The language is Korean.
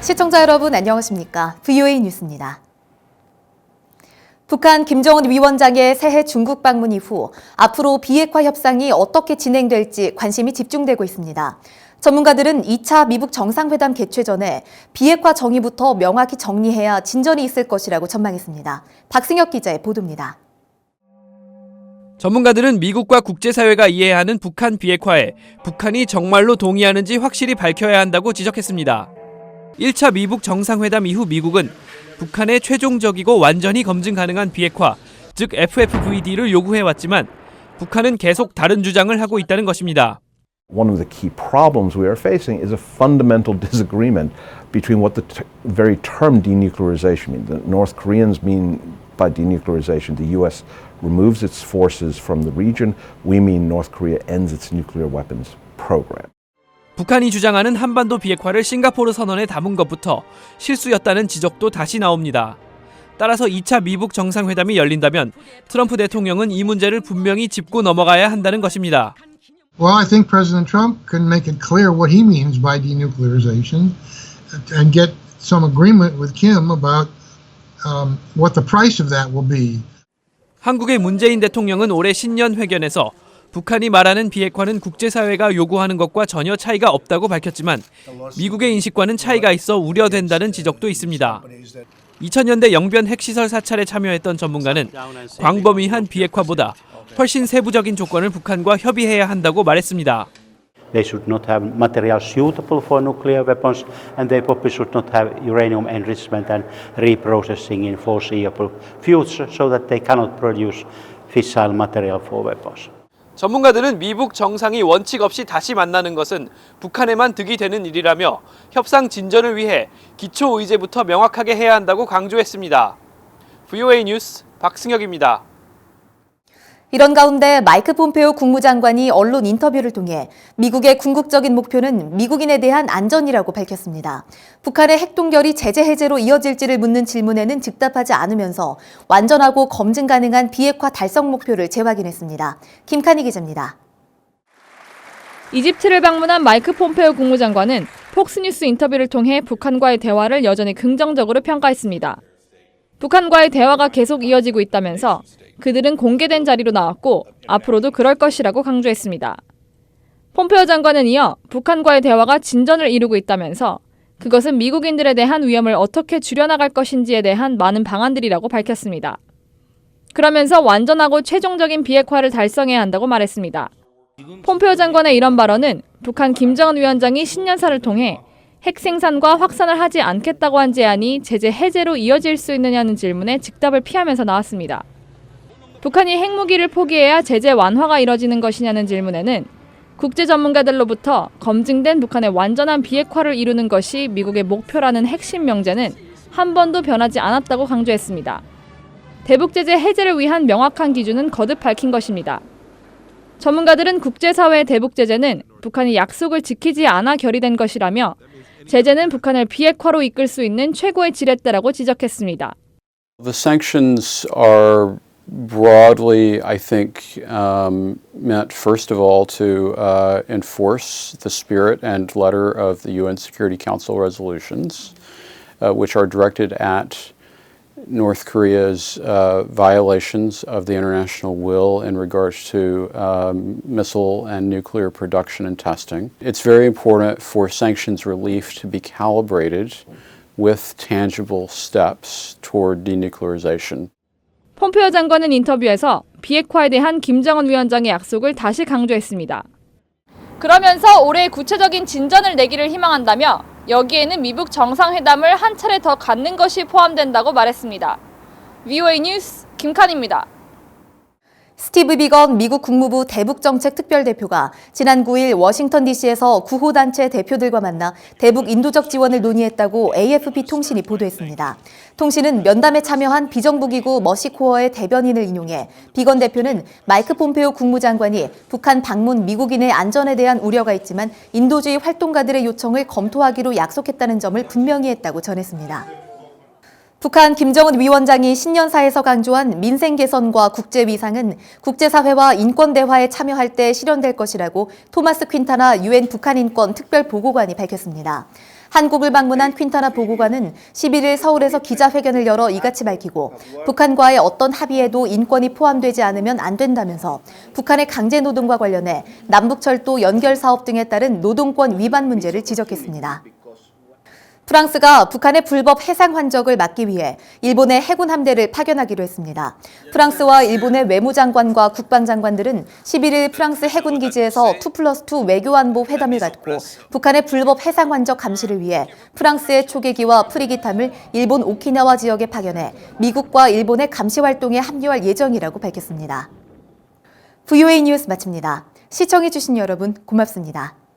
시청자 여러분 안녕하십니까? VOA 뉴스입니다. 북한 김정은 위원장의 새해 중국 방문 이후 앞으로 비핵화 협상이 어떻게 진행될지 관심이 집중되고 있습니다. 전문가들은 2차 미북 정상회담 개최 전에 비핵화 정의부터 명확히 정리해야 진전이 있을 것이라고 전망했습니다. 박승혁 기자의 보도입니다. 전문가들은 미국과 국제사회가 이해하는 북한 비핵화에 북한이 정말로 동의하는지 확실히 밝혀야 한다고 지적했습니다. 1차 미북 정상회담 이후 미국은 북한의 최종적이고 완전히 검증 가능한 비핵화, 즉 FFVD를 요구해왔지만 북한은 계속 다른 주장을 하고 있다는 것입니다. One of the key problems we are facing is a fundamental disagreement between what the very term denuclearization means. The North Koreans mean by denuclearization the U.S. removes its forces from the region. We mean North Korea ends its nuclear weapons program. 북한이 주장하는 한반도 비핵화를 싱가포르 선언에 담은 것부터 실수였다는 지적도 다시 나옵니다. 따라서 2차 미북 정상회담이 열린다면 트럼프 대통령은 이 문제를 분명히 짚고 넘어가야 한다는 것입니다. Well, I think President Trump can make it clear what he means by denuclearization and get some agreement with Kim about what the price of that will be. 한국의 문재인 대통령은 올해 신년 회견에서 북한이 말하는 비핵화는 국제사회가 요구하는 것과 전혀 차이가 없다고 밝혔지만 미국의 인식과는 차이가 있어 우려된다는 지적도 있습니다. 2000년대 영변 핵시설 사찰에 참여했던 전문가는 광범위한 비핵화보다 훨씬 세부적인 조건을 북한과 협의해야 한다고 말했습니다. They should not have material suitable for nuclear weapons, and they probably should not have uranium enrichment and reprocessing in foreseeable future, so that they cannot produce fissile material for weapons. 전문가들은 미북 정상이 원칙 없이 다시 만나는 것은 북한에만 득이 되는 일이라며 협상 진전을 위해 기초 의제부터 명확하게 해야 한다고 강조했습니다. VOA 뉴스 박승혁입니다. 이런 가운데 마이크 폼페오 국무장관이 언론 인터뷰를 통해 미국의 궁극적인 목표는 미국인에 대한 안전이라고 밝혔습니다. 북한의 핵동결이 제재 해제로 이어질지를 묻는 질문에는 즉답하지 않으면서 완전하고 검증 가능한 비핵화 달성 목표를 재확인했습니다. 김칸희 기자입니다. 이집트를 방문한 마이크 폼페오 국무장관은 폭스뉴스 인터뷰를 통해 북한과의 대화를 여전히 긍정적으로 평가했습니다. 북한과의 대화가 계속 이어지고 있다면서 그들은 공개된 자리로 나왔고 앞으로도 그럴 것이라고 강조했습니다. 폼페오 장관은 이어 북한과의 대화가 진전을 이루고 있다면서 그것은 미국인들에 대한 위험을 어떻게 줄여나갈 것인지에 대한 많은 방안들이라고 밝혔습니다. 그러면서 완전하고 최종적인 비핵화를 달성해야 한다고 말했습니다. 폼페오 장관의 이런 발언은 북한 김정은 위원장이 신년사를 통해 핵 생산과 확산을 하지 않겠다고 한 제안이 제재 해제로 이어질 수 있느냐는 질문에 즉답을 피하면서 나왔습니다. 북한이 핵무기를 포기해야 제재 완화가 이뤄지는 것이냐는 질문에는 국제 전문가들로부터 검증된 북한의 완전한 비핵화를 이루는 것이 미국의 목표라는 핵심 명제는 한 번도 변하지 않았다고 강조했습니다. 대북 제재 해제를 위한 명확한 기준은 거듭 밝힌 것입니다. 전문가들은 국제사회의 대북 제재는 북한이 약속을 지키지 않아 결의된 것이라며 제재는 북한을 비핵화로 이끌 수 있는 최고의 지렛대라고 지적했습니다. The sanctions are broadly, I think, meant first of all to enforce the spirit and letter of the UN Security Council resolutions, which are directed at North Korea's violations of the international will in regards to missile and nuclear production and testing. It's very important for sanctions relief to be calibrated with tangible steps toward denuclearization. 폼페오 장관은 인터뷰에서 비핵화에 대한 김정은 위원장의 약속을 다시 강조했습니다. 그러면서 올해 구체적인 진전을 내기를 희망한다며 여기에는 미북 정상회담을 한 차례 더 갖는 것이 포함된다고 말했습니다. VOA 뉴스 김칸입니다. 스티브 비건 미국 국무부 대북정책 특별대표가 지난 9일 워싱턴 DC에서 구호단체 대표들과 만나 대북 인도적 지원을 논의했다고 AFP 통신이 보도했습니다. 통신은 면담에 참여한 비정부기구 머시코어의 대변인을 인용해 비건 대표는 마이크 폼페오 국무장관이 북한 방문 미국인의 안전에 대한 우려가 있지만 인도주의 활동가들의 요청을 검토하기로 약속했다는 점을 분명히 했다고 전했습니다. 북한 김정은 위원장이 신년사에서 강조한 민생 개선과 국제 위상은 국제사회와 인권 대화에 참여할 때 실현될 것이라고 토마스 퀸타나 UN 북한 인권 특별 보고관이 밝혔습니다. 한국을 방문한 퀸타나 보고관은 11일 서울에서 기자회견을 열어 이같이 밝히고 북한과의 어떤 합의에도 인권이 포함되지 않으면 안 된다면서 북한의 강제노동과 관련해 남북철도 연결 사업 등에 따른 노동권 위반 문제를 지적했습니다. 프랑스가 북한의 불법 해상 환적을 막기 위해 일본의 해군 함대를 파견하기로 했습니다. 프랑스와 일본의 외무장관과 국방장관들은 11일 프랑스 해군 기지에서 2+2 외교안보 회담을 갖고 북한의 불법 해상 환적 감시를 위해 프랑스의 초계기와 프리기탐을 일본 오키나와 지역에 파견해 미국과 일본의 감시 활동에 합류할 예정이라고 밝혔습니다. VOA 뉴스 마칩니다. 시청해주신 여러분 고맙습니다.